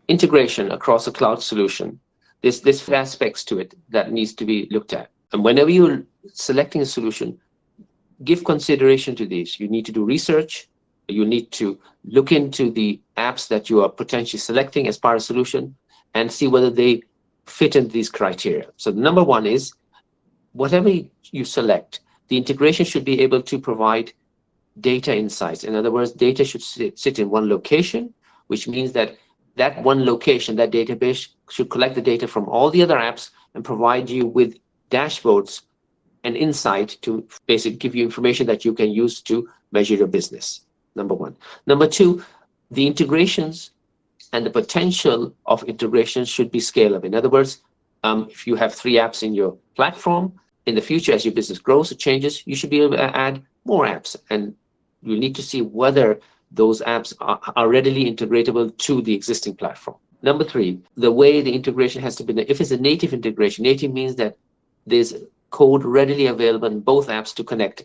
integration across a cloud solution. There's aspects to it that needs to be looked at. And whenever you're selecting a solution, give consideration to these. You need to do research. You need to look into the apps that you are potentially selecting as part of a solution and see whether they fit into these criteria. So number one is, whatever you select, the integration should be able to provide data insights. In other words, data should sit in one location, which means that that one location, that database, should collect the data from all the other apps and provide you with dashboards and insight to basically give you information that you can use to measure your business. Number one. Number two, the integrations and the potential of integration should be scalable. In other words, if you have 3 apps in your platform, in the future, as your business grows or changes, you should be able to add more apps. And you need to see whether those apps are readily integratable to the existing platform. Number 3, the way the integration has to be, if it's a native integration, native means that there's code readily available in both apps to connect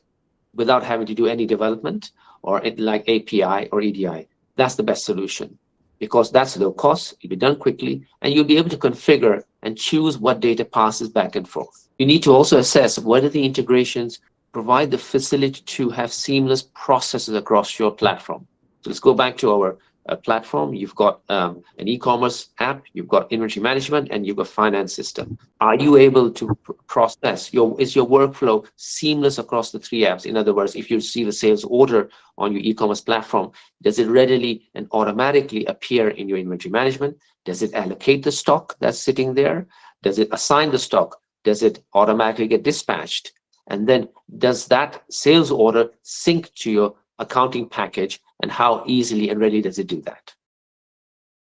without having to do any development or like API or EDI. That's the best solution, because that's low cost, it'll be done quickly, and you'll be able to configure and choose what data passes back and forth. You need to also assess whether the integrations provide the facility to have seamless processes across your platform. So let's go back to our platform. You've got an e-commerce app, you've got inventory management, and you've got finance system. Are you able to process is your workflow seamless across the 3 apps? In other words, if you receive a sales order on your e-commerce platform, does it readily and automatically appear in your inventory management? Does it allocate the stock that's sitting there? Does it assign the stock? Does it automatically get dispatched? And then does that sales order sync to your accounting package, and how easily and readily does it do that?